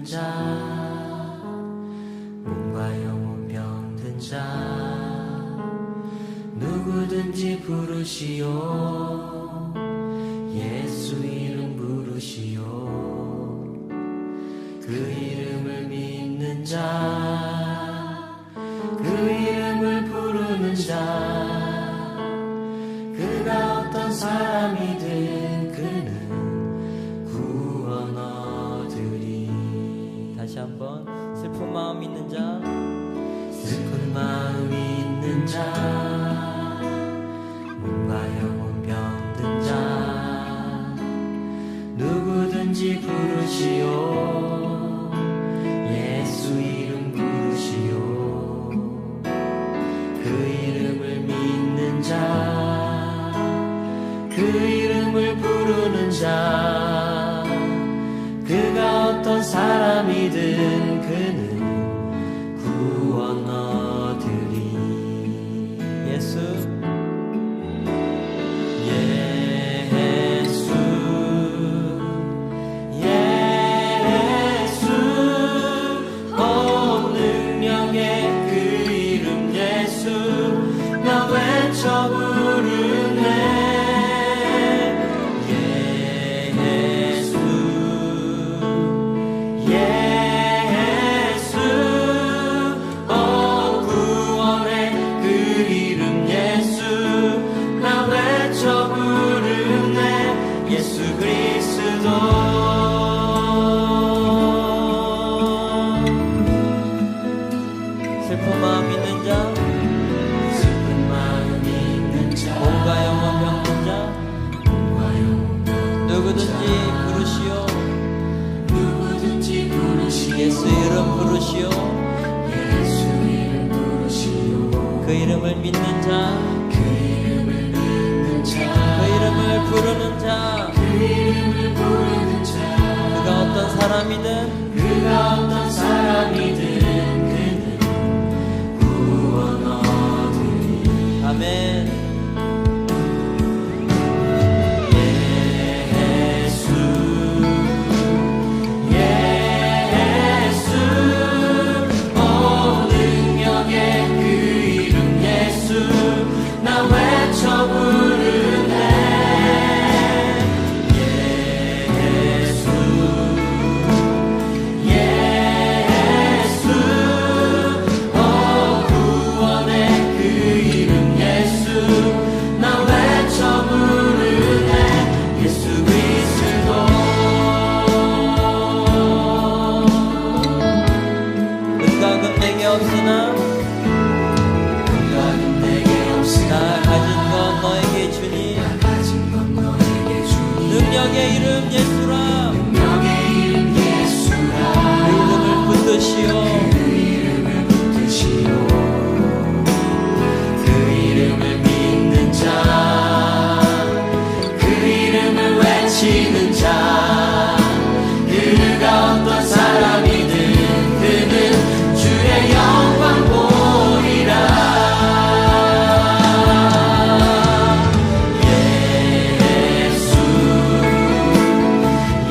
자, 몸과 영혼 병든 자, 누구든지 부르시오. 예수 이름 부르시오. 그 이름을 믿는 자, 그 이름을 부르는 자, 그가 어떤 사람이든 그는 구원 얻으리. 다시 한번 슬픈 마음 있는 자, 슬픈 마음 있는 자, 몸과 영혼 병든 자, 누구든지 부르시오. 예수 이름 부르시오. 그 이름을 믿는 자, 그 이름을 부르는 자, 그가 어떤 사람이든 그는 구원 얻으리. 예수 슬픈 마음 있는 자, 슬픈 마음 있는 자, 몸과 영혼 병든 자, 몸과 영혼 병든 누구든지 부르시오. 누구든지 부르시오. 예수 이름 부르시오. 예수 이름 부르시오. 그 이름을 믿는 자, 그 이름을 믿는 자, 그 이름을 부르는 자, 그 이름을 부르는 자, 그가 어떤 사람이든 그가 어떤 사람이든 그는 구원 얻으리. 아멘. 없으나 나 가진 건 너에게 주니 능력의 이름 예수라. 그 이름을 붙드시오. 그 이름을 믿는 자, 그 이름을 외치는 자, 그가 어떤 사람이든 그는 주의 영광 보리라. 예수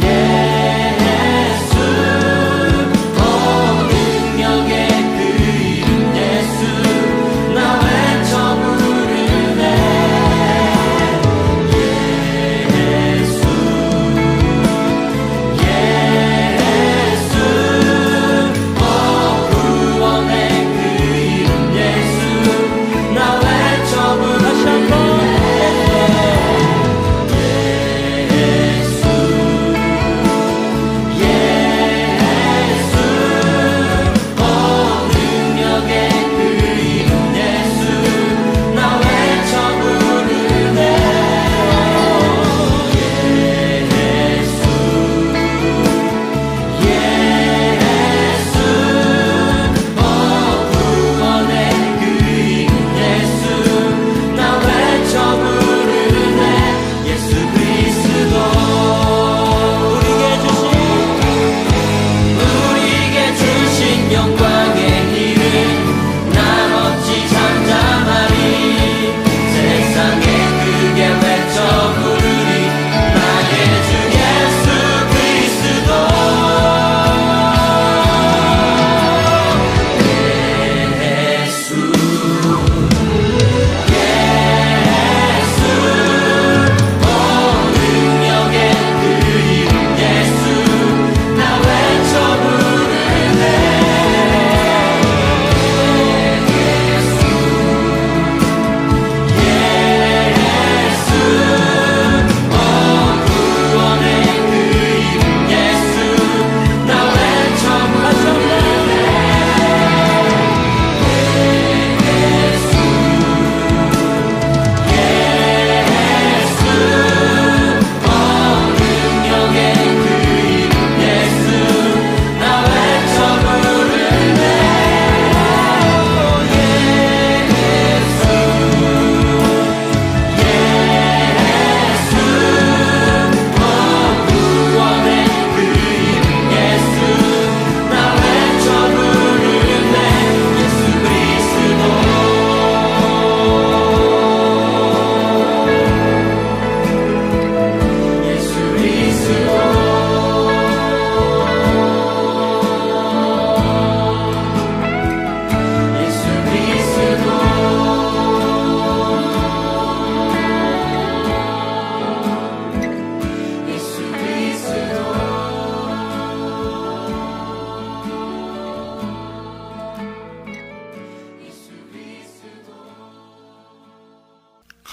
예수 오 능력의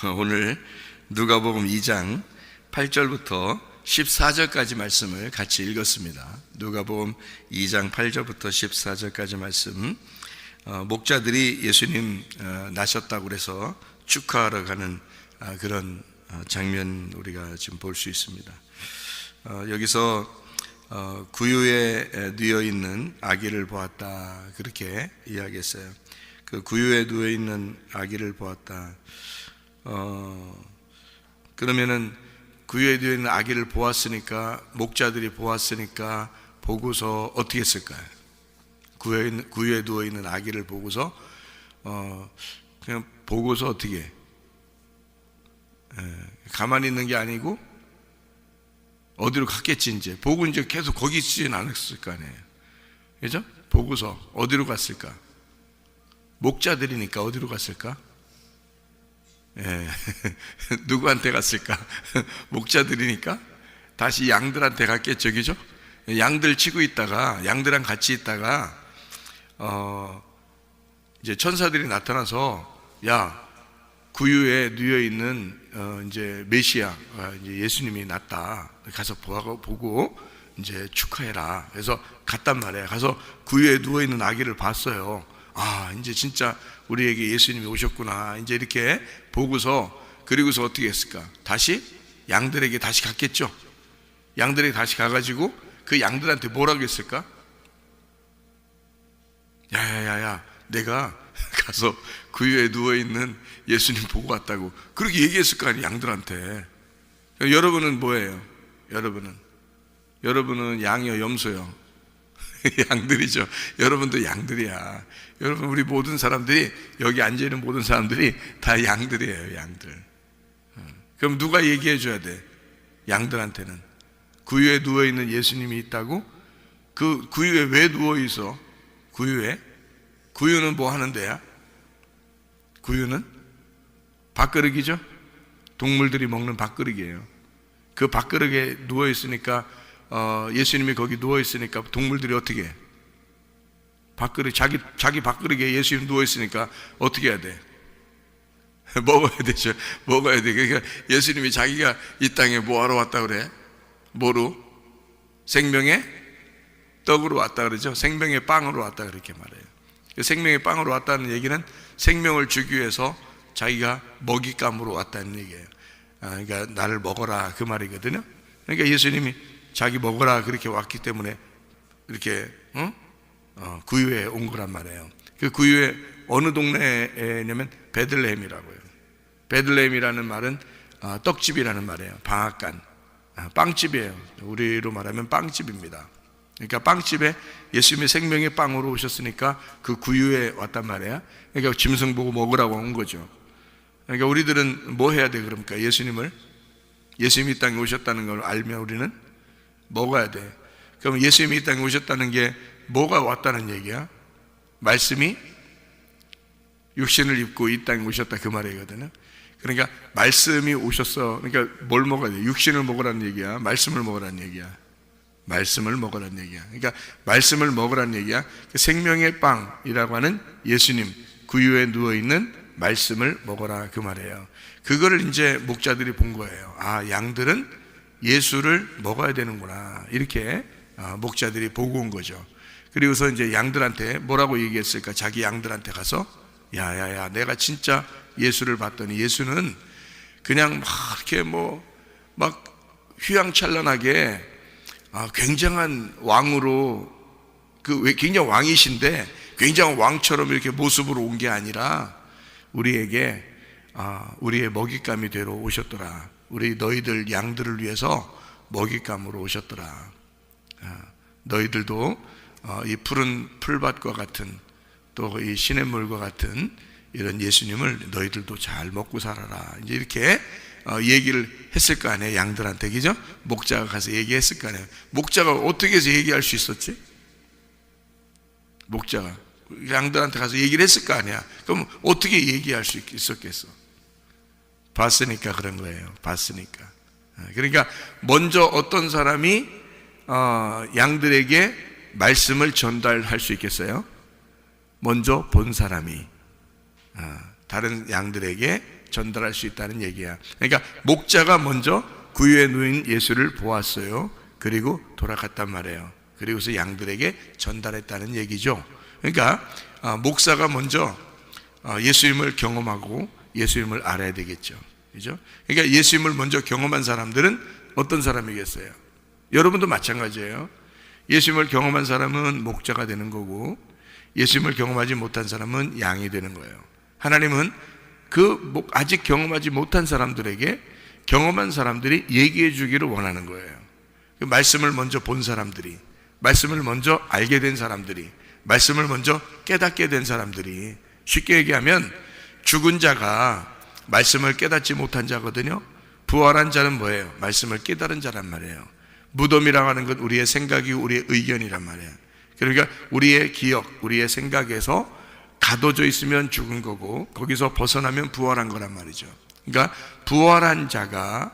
오늘 누가복음 2장 8절부터 14절까지 말씀을 같이 읽었습니다. 누가복음 2장 8절부터 14절까지 말씀, 목자들이 예수님 나셨다고 그래서 축하하러 가는 그런 장면 우리가 지금 볼 수 있습니다. 여기서 구유에 누워 있는 아기를 보았다, 그렇게 이야기했어요. 그 구유에 누워 있는 아기를 보았다. 그러면은 구유에 누워 있는 아기를 보았으니까, 목자들이 보았으니까 보고서 어떻게 했을까요? 구유에 누워 있는 아기를 보고서 그냥 보고서 어떻게 가만히 있는 게 아니고 어디로 갔겠지. 이제 보고 이제 계속 거기 있지는 않았을 거 아니에요. 그죠? 보고서 어디로 갔을까? 목자들이니까 어디로 갔을까? 누구한테 갔을까? 목자들이니까 다시 양들한테 갔겠죠, 그죠? 양들 치고 있다가, 양들랑 같이 있다가 이제 천사들이 나타나서, 야, 구유에 누워 있는 이제 메시아, 이제 예수님이 났다. 가서 보고 이제 축하해라. 그래서 갔단 말이에요. 가서 구유에 누워 있는 아기를 봤어요. 아, 이제 진짜 우리에게 예수님이 오셨구나. 이제 이렇게 보고서, 그리고서 어떻게 했을까? 다시 양들에게 다시 갔겠죠. 양들에게 다시 가가지고 그 양들한테 뭐라고 했을까? 야야야야, 내가 가서 구유에 누워있는 예수님 보고 왔다고 그렇게 얘기했을 거 아니에요, 양들한테. 여러분은 뭐예요? 여러분은 양이요, 염소요? 양들이죠. 여러분도 양들이야. 여러분, 우리 모든 사람들이, 여기 앉아있는 모든 사람들이 다 양들이에요, 양들. 그럼 누가 얘기해 줘야 돼? 양들한테는. 구유에 누워있는 예수님이 있다고? 그 구유에 왜 누워있어? 구유는 뭐 하는 데야? 구유는 밥그릇이죠? 동물들이 먹는 밥그릇이에요. 그 밥그릇에 누워있으니까, 예수님이 거기 누워있으니까 동물들이 어떻게 해? 밥그릇, 자기 밥그릇에 예수님 누워있으니까 어떻게 해야 돼? 먹어야 되죠. 먹어야 돼. 그러니까 예수님이 자기가 이 땅에 뭐 하러 왔다 그래? 뭐로? 생명의 떡으로 왔다 그러죠. 생명의 빵으로 왔다 그렇게 말해요. 생명의 빵으로 왔다는 얘기는 생명을 주기 위해서 자기가 먹잇감으로 왔다는 얘기예요. 그러니까 나를 먹어라, 그 말이거든요. 그러니까 예수님이 자기 먹어라 그렇게 왔기 때문에 이렇게 구유에 온 거란 말이에요. 그 구유에 어느 동네에냐면 베들레헴이라고요. 베들레헴이라는 말은 떡집이라는 말이에요. 방앗간, 빵집이에요. 우리로 말하면 빵집입니다. 그러니까 빵집에 예수님이 생명의 빵으로 오셨으니까 그 구유에 왔단 말이에요. 그러니까 짐승 보고 먹으라고 온 거죠. 그러니까 우리들은 뭐 해야 돼? 그러니까 예수님이 이 땅에 오셨다는 걸 알면 우리는 먹어야 돼. 그럼 예수님이 이 땅에 오셨다는 게 뭐가 왔다는 얘기야? 말씀이 육신을 입고 이 땅에 오셨다, 그 말이거든요. 그러니까 말씀이 오셨어. 그러니까 뭘 먹어야 돼? 육신을 먹으라는 얘기야? 말씀을 먹으라는 얘기야? 말씀을 먹으라는 얘기야. 그러니까 말씀을 먹으라는 얘기야. 생명의 빵이라고 하는 예수님, 구유에 누워있는 말씀을 먹어라, 그 말이에요. 그거를 이제 목자들이 본 거예요. 아, 양들은 예수를 먹어야 되는구나, 이렇게 목자들이 보고 온 거죠. 그리고서 이제 양들한테 뭐라고 얘기했을까? 자기 양들한테 가서, 야야야, 내가 진짜 예수를 봤더니 예수는 그냥 막 이렇게 막 휘황찬란하게 굉장한 왕으로, 굉장히 왕이신데 굉장한 왕처럼 이렇게 모습으로 온 게 아니라 우리에게 우리의 먹잇감이 되러 오셨더라. 너희들 양들을 위해서 먹잇감으로 오셨더라. 너희들도 이 푸른 풀밭과 같은, 또 이 시냇물과 같은 이런 예수님을 너희들도 잘 먹고 살아라. 이제 이렇게 얘기를 했을 거 아니에요, 양들한테. 그죠? 목자가 가서 얘기했을 거 아니에요. 목자가 어떻게 해서 얘기할 수 있었지? 목자가 양들한테 가서 얘기를 했을 거 아니야. 그럼 어떻게 얘기할 수 있었겠어? 봤으니까 그런 거예요. 봤으니까. 그러니까 먼저 어떤 사람이 양들에게 말씀을 전달할 수 있겠어요? 먼저 본 사람이 다른 양들에게 전달할 수 있다는 얘기야. 그러니까 목자가 먼저 구유에 누인 예수를 보았어요. 그리고 돌아갔단 말이에요. 그리고서 양들에게 전달했다는 얘기죠. 그러니까 목사가 먼저 예수님을 경험하고 예수님을 알아야 되겠죠. 그죠? 그러니까 예수님을 먼저 경험한 사람들은 어떤 사람이겠어요? 여러분도 마찬가지예요. 예수님을 경험한 사람은 목자가 되는 거고, 예수님을 경험하지 못한 사람은 양이 되는 거예요. 하나님은 아직 경험하지 못한 사람들에게 경험한 사람들이 얘기해 주기를 원하는 거예요. 그 말씀을 먼저 본 사람들이, 말씀을 먼저 알게 된 사람들이, 말씀을 먼저 깨닫게 된 사람들이, 쉽게 얘기하면 죽은 자가 말씀을 깨닫지 못한 자거든요. 부활한 자는 뭐예요? 말씀을 깨달은 자란 말이에요. 무덤이라고 하는 건 우리의 생각이, 우리의 의견이란 말이에요. 그러니까 우리의 기억, 우리의 생각에서 가둬져 있으면 죽은 거고, 거기서 벗어나면 부활한 거란 말이죠. 그러니까 부활한 자가,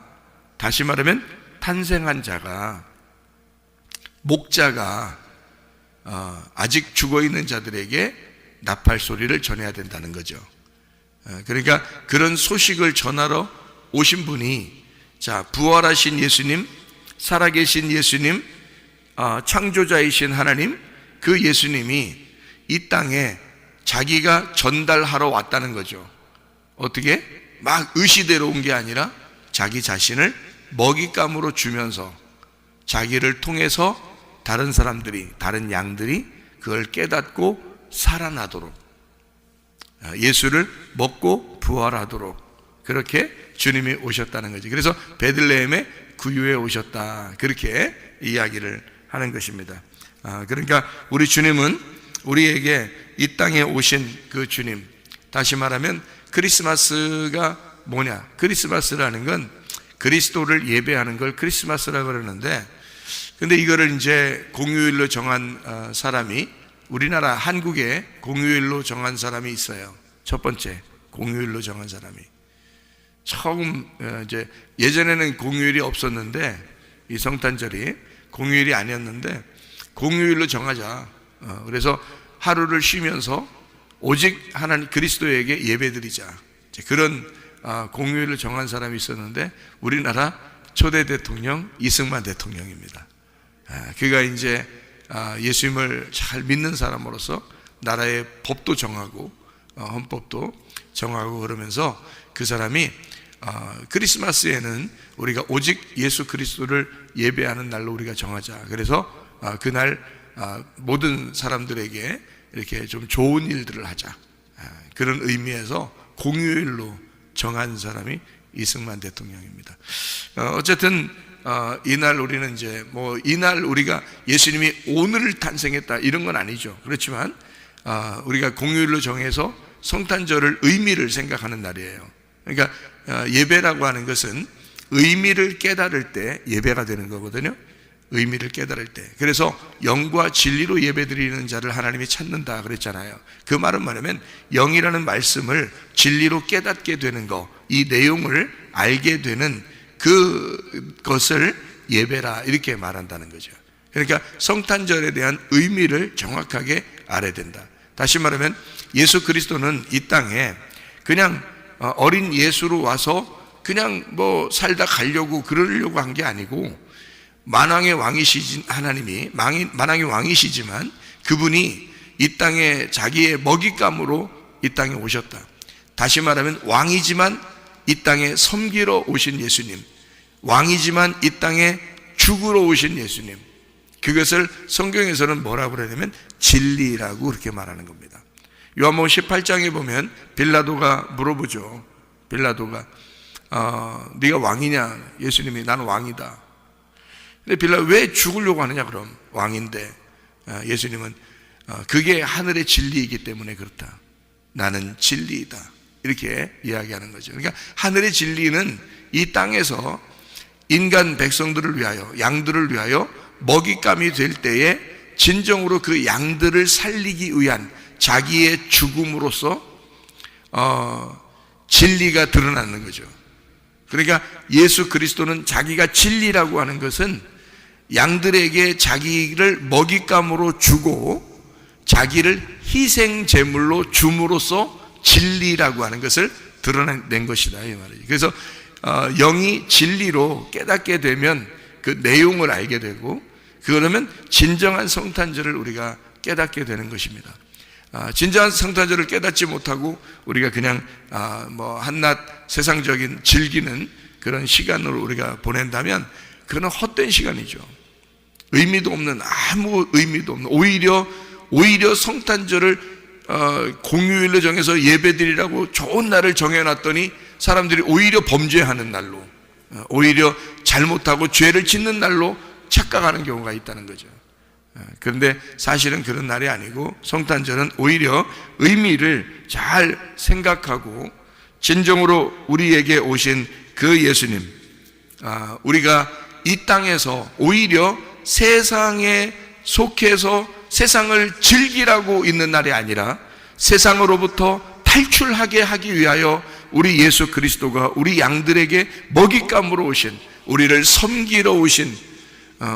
다시 말하면 탄생한 자가, 목자가 아직 죽어있는 자들에게 나팔 소리를 전해야 된다는 거죠. 그러니까 그런 소식을 전하러 오신 분이, 자, 부활하신 예수님, 살아계신 예수님, 창조자이신 하나님, 그 예수님이 이 땅에 자기가 전달하러 왔다는 거죠. 어떻게? 막 의시대로 온 게 아니라 자기 자신을 먹잇감으로 주면서 자기를 통해서 다른 사람들이, 다른 양들이 그걸 깨닫고 살아나도록, 예수를 먹고 부활하도록 그렇게 주님이 오셨다는 거죠. 그래서 베들레헴의 구유에 오셨다, 그렇게 이야기를 하는 것입니다. 그러니까 우리 주님은 우리에게 이 땅에 오신 그 주님, 다시 말하면 크리스마스가 뭐냐? 크리스마스라는 건 그리스도를 예배하는 걸 크리스마스라고 그러는데, 근데 이거를 이제 공휴일로 정한 사람이, 우리나라 한국에 공휴일로 정한 사람이 있어요. 첫 번째 공휴일로 정한 사람이, 처음 이제 예전에는 공휴일이 없었는데, 이 성탄절이 공휴일이 아니었는데 공휴일로 정하자. 그래서 하루를 쉬면서 오직 하나님 그리스도에게 예배드리자, 그런 공휴일을 정한 사람이 있었는데, 우리나라 초대 대통령 이승만 대통령입니다. 그가 이제 예수님을 잘 믿는 사람으로서 나라의 법도 정하고 헌법도 정하고 그러면서 그 사람이 크리스마스에는 우리가 오직 예수 그리스도를 예배하는 날로 우리가 정하자. 그래서 그날 모든 사람들에게 이렇게 좀 좋은 일들을 하자, 그런 의미에서 공휴일로 정한 사람이 이승만 대통령입니다. 어쨌든 이날 우리는 이제 이날 우리가 예수님이 오늘 탄생했다 이런 건 아니죠. 그렇지만 우리가 공휴일로 정해서 성탄절을 의미를 생각하는 날이에요. 그러니까 예배라고 하는 것은 의미를 깨달을 때 예배가 되는 거거든요. 의미를 깨달을 때. 그래서 영과 진리로 예배드리는 자를 하나님이 찾는다 그랬잖아요. 그 말은 뭐냐면 영이라는 말씀을 진리로 깨닫게 되는 거, 이 내용을 알게 되는 그것을 예배라, 이렇게 말한다는 거죠. 그러니까 성탄절에 대한 의미를 정확하게 알아야 된다. 다시 말하면 예수 그리스도는 이 땅에 그냥 어린 예수로 와서 그냥 살다 가려고 그러려고 한 게 아니고, 만왕의 왕이시진 하나님이, 만왕의 왕이시지만 그분이 이 땅에 자기의 먹잇감으로 이 땅에 오셨다. 다시 말하면 왕이지만 이 땅에 섬기러 오신 예수님, 왕이지만 이 땅에 죽으러 오신 예수님, 그것을 성경에서는 뭐라고 그러냐면 진리라고 그렇게 말하는 겁니다. 요한복음 18장에 보면 빌라도가 물어보죠. 빌라도가 네가 왕이냐? 예수님이 나는 왕이다. 근데 빌라도 왜 죽으려고 하느냐? 그럼 왕인데. 예수님은 그게 하늘의 진리이기 때문에 그렇다. 나는 진리이다, 이렇게 이야기하는 거죠. 그러니까 하늘의 진리는 이 땅에서 인간 백성들을 위하여, 양들을 위하여 먹잇감이 될 때에 진정으로 그 양들을 살리기 위한 자기의 죽음으로써 진리가 드러나는 거죠. 그러니까 예수 그리스도는 자기가 진리라고 하는 것은 양들에게 자기를 먹잇감으로 주고 자기를 희생 제물로 줌으로써 진리라고 하는 것을 드러낸 것이다 이 말이에요. 그래서 영이 진리로 깨닫게 되면 그 내용을 알게 되고, 그러면 진정한 성탄절을 우리가 깨닫게 되는 것입니다. 진정한 성탄절을 깨닫지 못하고 우리가 그냥 뭐 한낱 세상적인 즐기는 그런 시간으로 우리가 보낸다면 그건 헛된 시간이죠. 의미도 없는, 아무 의미도 없는, 오히려 성탄절을 공휴일로 정해서 예배드리라고 좋은 날을 정해놨더니 사람들이 오히려 범죄하는 날로, 오히려 잘못하고 죄를 짓는 날로 착각하는 경우가 있다는 거죠. 그런데 사실은 그런 날이 아니고, 성탄절은 오히려 의미를 잘 생각하고 진정으로 우리에게 오신 그 예수님, 우리가 이 땅에서 오히려 세상에 속해서 세상을 즐기라고 있는 날이 아니라 세상으로부터 탈출하게 하기 위하여 우리 예수 그리스도가 우리 양들에게 먹잇감으로 오신, 우리를 섬기러 오신,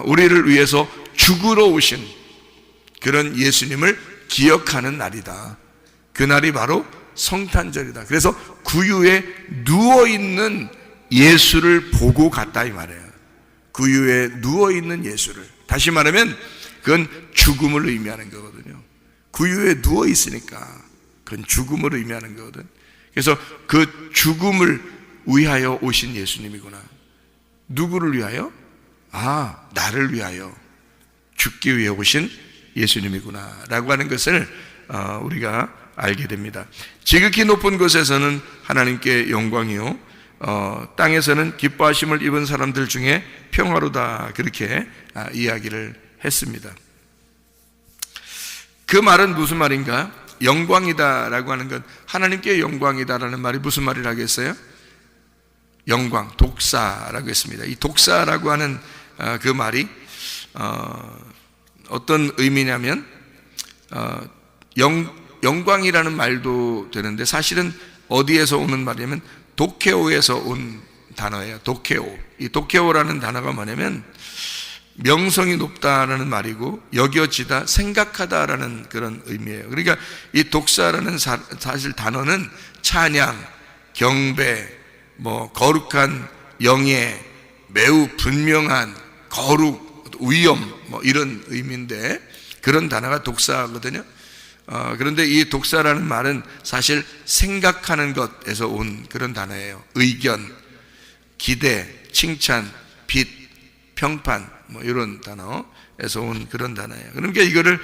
우리를 위해서 죽으러 오신 그런 예수님을 기억하는 날이다. 그 날이 바로 성탄절이다. 그래서 구유에 누워있는 예수를 보고 갔다 이 말이에요. 구유에 누워있는 예수를, 다시 말하면 그건 죽음을 의미하는 거거든요. 구유에 누워있으니까 그건 죽음을 의미하는 거거든. 그래서 그 죽음을 위하여 오신 예수님이구나. 누구를 위하여? 나를 위하여 죽기 위해 오신 예수님이구나 라고 하는 것을 우리가 알게 됩니다. 지극히 높은 곳에서는 하나님께 영광이요, 땅에서는 기뻐하심을 입은 사람들 중에 평화로다, 그렇게 이야기를 했습니다. 그 말은 무슨 말인가? 영광이다라고 하는 건, 하나님께 영광이다라는 말이 무슨 말이라 하겠어요? 영광, 독사라고 했습니다. 이 독사라고 하는 그 말이 어떤 의미냐면, 영광이라는 말도 되는데 사실은 어디에서 오는 말이냐면 도케오에서 온 단어예요. 도케오. 이 도케오라는 단어가 뭐냐면 명성이 높다라는 말이고, 여겨지다, 생각하다라는 그런 의미예요. 그러니까 이 독사라는 사실 단어는 찬양, 경배, 뭐 거룩한 영예, 매우 분명한 거룩, 위엄, 뭐 이런 의미인데, 그런 단어가 독사거든요. 그런데 이 독사라는 말은 사실 생각하는 것에서 온 그런 단어예요. 의견, 기대, 칭찬, 빛, 평판, 뭐 이런 단어에서 온 그런 단어예요. 그러니까 이거를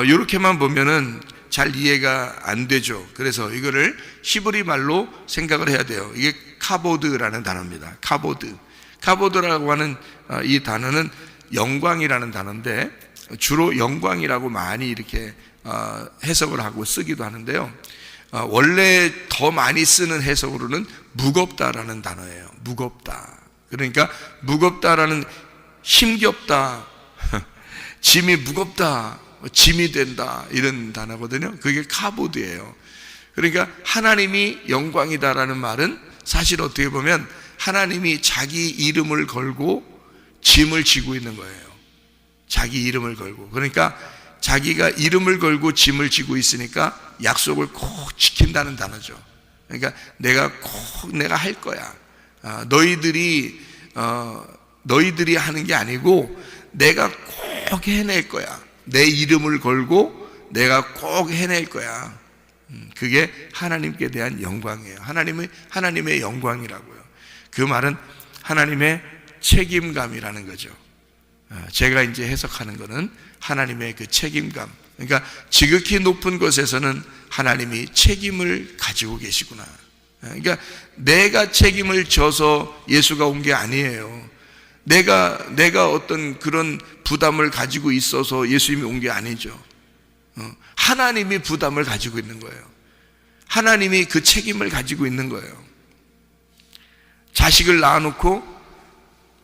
이렇게만 보면은 잘 이해가 안 되죠. 그래서 이거를 히브리 말로 생각을 해야 돼요. 이게 카보드라는 단어입니다. 카보드라고 하는 이 단어는 영광이라는 단어인데, 주로 영광이라고 많이 이렇게 해석을 하고 쓰기도 하는데요. 원래 더 많이 쓰는 해석으로는 무겁다라는 단어예요. 무겁다. 그러니까 무겁다라는, 힘겹다, 짐이 무겁다, 짐이 된다, 이런 단어거든요. 그게 카보드예요. 그러니까 하나님이 영광이다라는 말은 사실 어떻게 보면 하나님이 자기 이름을 걸고 짐을 지고 있는 거예요. 자기 이름을 걸고. 그러니까 자기가 이름을 걸고 짐을 지고 있으니까 약속을 꼭 지킨다는 단어죠. 그러니까 내가 할 거야. 너희들이 하는 게 아니고 내가 꼭 해낼 거야. 내 이름을 걸고 내가 꼭 해낼 거야. 그게 하나님께 대한 영광이에요. 하나님의 영광이라고요. 그 말은 하나님의 책임감이라는 거죠. 제가 이제 해석하는 거는 하나님의 그 책임감. 그러니까 지극히 높은 곳에서는 하나님이 책임을 가지고 계시구나. 그러니까 내가 책임을 져서 예수가 온 게 아니에요. 내가 어떤 그런 부담을 가지고 있어서 예수님이 온 게 아니죠. 하나님이 부담을 가지고 있는 거예요. 하나님이 그 책임을 가지고 있는 거예요. 자식을 낳아놓고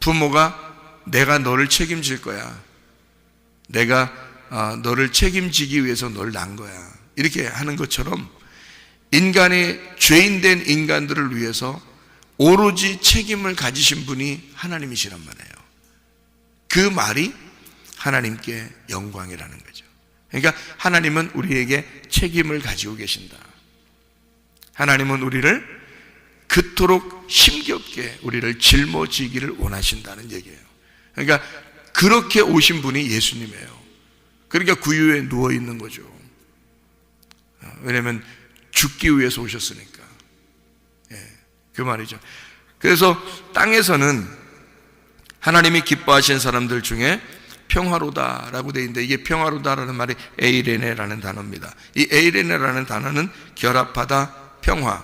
부모가 내가 너를 책임질 거야. 내가 너를 책임지기 위해서 너를 낳은 거야. 이렇게 하는 것처럼 인간의 죄인된 인간들을 위해서 오로지 책임을 가지신 분이 하나님이시란 말이에요. 그 말이 하나님께 영광이라는 거죠. 그러니까 하나님은 우리에게 책임을 가지고 계신다. 하나님은 우리를 그토록 힘겹게 우리를 짊어지기를 원하신다는 얘기예요. 그러니까 그렇게 오신 분이 예수님이에요. 그러니까 구유에 누워 있는 거죠. 왜냐하면 죽기 위해서 오셨으니까. 그 말이죠. 그래서 땅에서는 하나님이 기뻐하신 사람들 중에 평화로다라고 되어 있는데, 이게 평화로다라는 말이 에이레네라는 단어입니다. 이 에이레네라는 단어는 결합하다, 평화,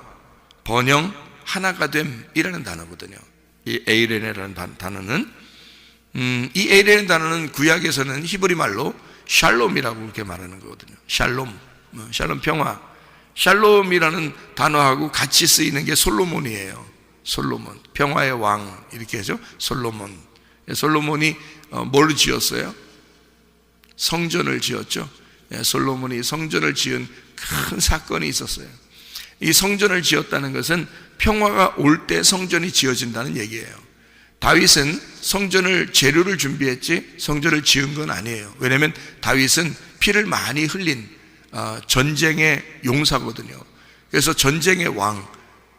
번영, 하나가 됨이라는 단어거든요. 이 에이레네라는 단어는 이 에이레네 단어는 구약에서는 히브리 말로 샬롬이라고 그렇게 말하는 거거든요. 샬롬, 샬롬 평화. 샬롬이라는 단어하고 같이 쓰이는 게 솔로몬이에요. 솔로몬, 평화의 왕 이렇게 하죠. 솔로몬. 솔로몬이 뭘 지었어요? 성전을 지었죠. 솔로몬이 성전을 지은 큰 사건이 있었어요. 이 성전을 지었다는 것은 평화가 올 때 성전이 지어진다는 얘기예요. 다윗은 성전을 재료를 준비했지 성전을 지은 건 아니에요. 왜냐하면 다윗은 피를 많이 흘린 전쟁의 용사거든요. 그래서 전쟁의 왕,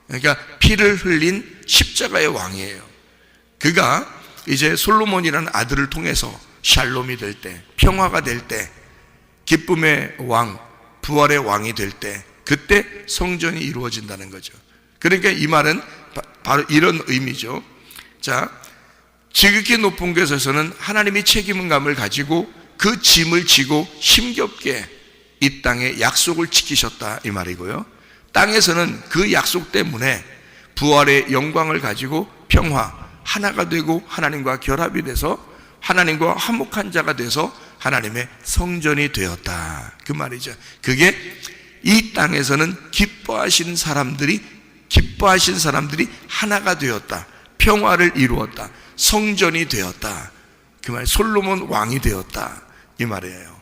그러니까 피를 흘린 십자가의 왕이에요. 그가 이제 솔로몬이라는 아들을 통해서 샬롬이 될 때, 평화가 될 때, 기쁨의 왕, 부활의 왕이 될 때, 그때 성전이 이루어진다는 거죠. 그러니까 이 말은 바로 이런 의미죠. 자, 지극히 높은 곳에서는 하나님이 책임감을 가지고 그 짐을 지고 힘겹게 이 땅에 약속을 지키셨다 이 말이고요. 땅에서는 그 약속 때문에 부활의 영광을 가지고 평화, 하나가 되고 하나님과 결합이 돼서 하나님과 화목한 자가 돼서 하나님의 성전이 되었다 그 말이죠. 그게 이 땅에서는 기뻐하신 사람들이 하나가 되었다, 평화를 이루었다, 성전이 되었다 그 말, 솔로몬 왕이 되었다 이 말이에요.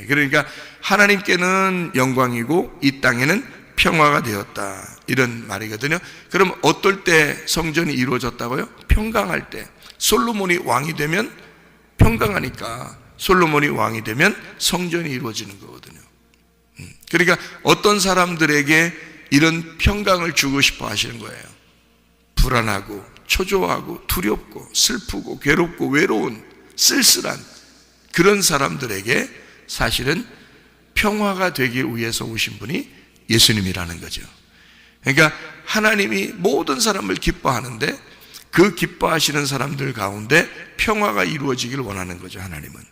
그러니까 하나님께는 영광이고 이 땅에는 평화가 되었다 이런 말이거든요. 그럼 어떨 때 성전이 이루어졌다고요? 평강할 때. 솔로몬이 왕이 되면 평강하니까 솔로몬이 왕이 되면 성전이 이루어지는 거거든요. 그러니까 어떤 사람들에게 이런 평강을 주고 싶어 하시는 거예요. 불안하고 초조하고 두렵고 슬프고 괴롭고 외로운 쓸쓸한 그런 사람들에게 사실은 평화가 되기 위해서 오신 분이 예수님이라는 거죠. 그러니까 하나님이 모든 사람을 기뻐하는데 그 기뻐하시는 사람들 가운데 평화가 이루어지길 원하는 거죠. 하나님은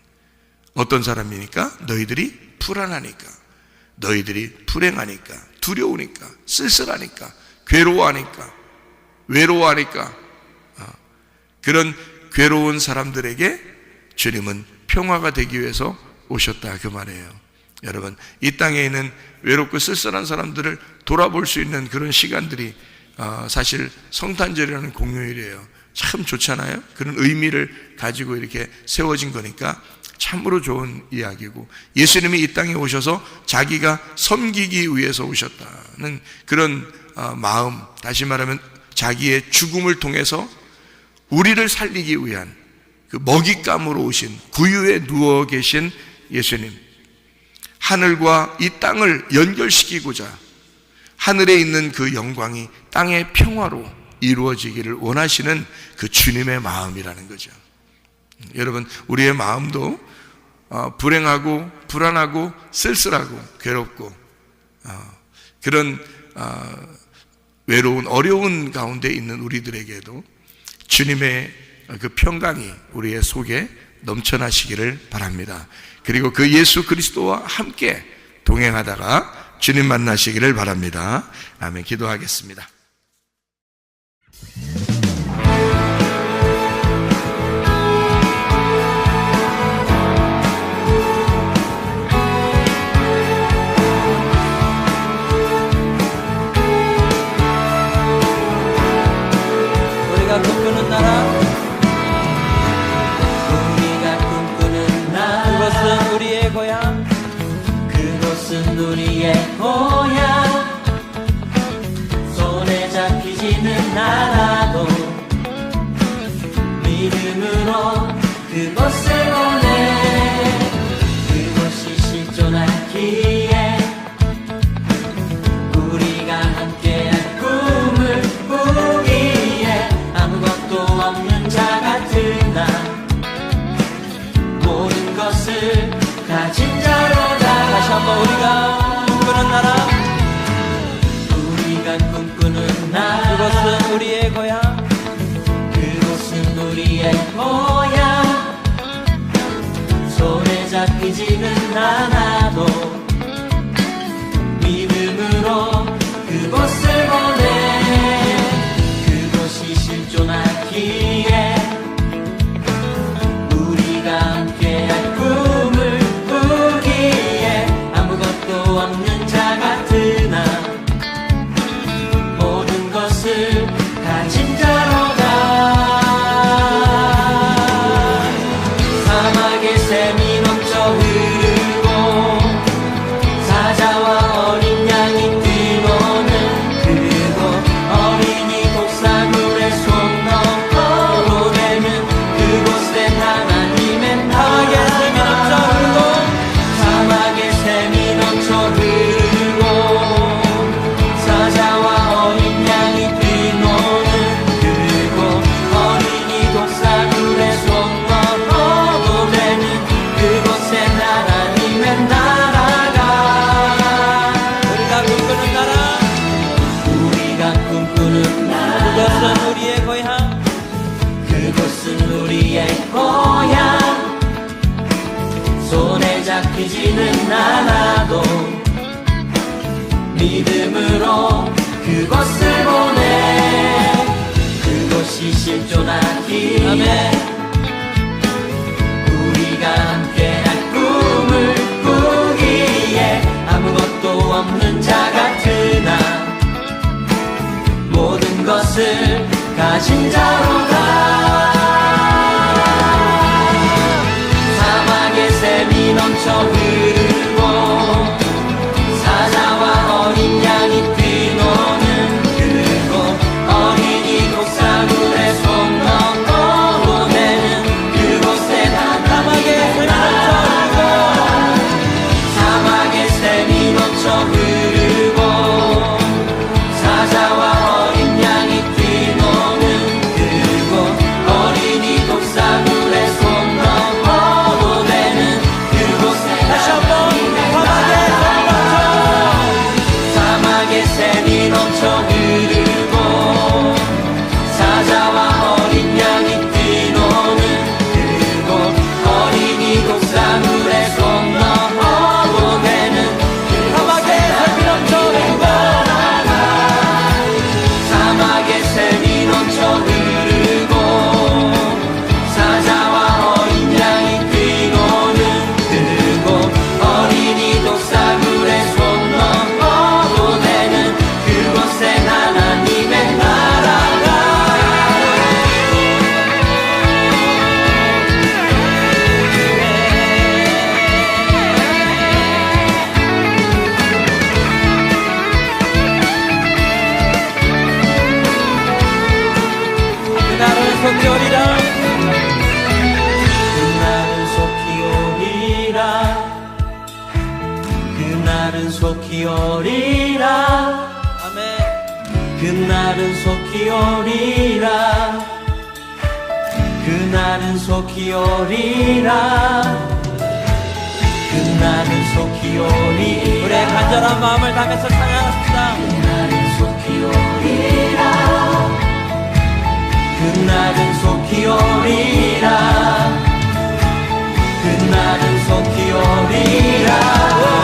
어떤 사람이니까? 너희들이 불안하니까, 너희들이 불행하니까, 두려우니까, 쓸쓸하니까, 괴로워하니까, 외로워하니까, 그런 괴로운 사람들에게 주님은 평화가 되기 위해서 오셨다 그 말이에요. 여러분, 이 땅에 있는 외롭고 쓸쓸한 사람들을 돌아볼 수 있는 그런 시간들이 사실 성탄절이라는 공휴일이에요. 참 좋잖아요. 그런 의미를 가지고 이렇게 세워진 거니까 참으로 좋은 이야기고, 예수님이 이 땅에 오셔서 자기가 섬기기 위해서 오셨다는 그런 마음, 다시 말하면 자기의 죽음을 통해서 우리를 살리기 위한 그 먹잇감으로 오신, 구유에 누워 계신 예수님, 하늘과 이 땅을 연결시키고자 하늘에 있는 그 영광이 땅의 평화로 이루어지기를 원하시는 그 주님의 마음이라는 거죠. 여러분, 우리의 마음도 불행하고 불안하고 쓸쓸하고 괴롭고 그런 외로운 어려운 가운데 있는 우리들에게도 주님의 그 평강이 우리의 속에 넘쳐나시기를 바랍니다. 그리고 그 예수 그리스도와 함께 동행하다가 주님 만나시기를 바랍니다. 아멘. 기도하겠습니다. 우리가 꿈꾸는 나라, 그것은 우리의 고향, 그곳은 우리의 고향. 손에 우리의 고향 그곳은 우리의 고향 손에 잡히지는 않아도 믿음으로 그곳을 보내 그곳이 실존하기에 우리가 함께할 꿈을 꾸기에 아무것도 없는 자 같으나 모든 것을 가진 자로 사막의 샘이 넘쳐 흐르고 사자와 어린 양이 뛰노는 그곳 어린이 독사물에 손 넣고 되는 그곳엔 하나님의 나라 사막의 샘이 넘쳐 흐르고 사자와 어린 양이 뛰노는 그곳 어린이 독사물에 손 넣고 되는 그곳엔 하나님의 나라가 우리가 꿈꾸는 나라 우리가 꿈꾸는 나라 그것은 우리의 고향 그곳은 우리의 고향 손에 잡히지는 않아도 믿음으로 그곳을 보내 그곳이 실존하기에 아멘 우리가 함께할 꿈을 꾸기에 아무것도 없는 자 같으나 모든 것을 가진 자로다 사막의 샘이 넘쳐 흐르고 사자와 어린 양이 뛰노는 그곳 어린이 독사물에 손 넣고 보내는 그곳에 하나님의 나라 사막의 샘이 넘쳐 흐르고 사자와 어린 양이 뛰노는 그곳 어린이 독사물에 손 넣고 보내는 그곳에 다시 한번 사막의 샘이 넘쳐 흐르고 사자와 어린 양이 뛰노는 그곳 어린이 독사물에 손 넣어 보내는 사막의 샘이 넘쳐 흐르고 사막의 샘이 넘쳐 흐르고 사자와 어린 양이 뛰노는 그곳 어린이 독사물에 손 넣어 보내는 그곳엔 하나님의 나라가 그날은 속히 오리라 그날은 속히 오리라 그날은 속히 오리라 아멘 그날은 속히 오리라 그날은 속히 오리라 그날은 속히 오리라 우리의 간절한 마음을 담아서 찬양합시다 그날은 속히 오리라 그날은 속히 오리라 그날은 속히 오리라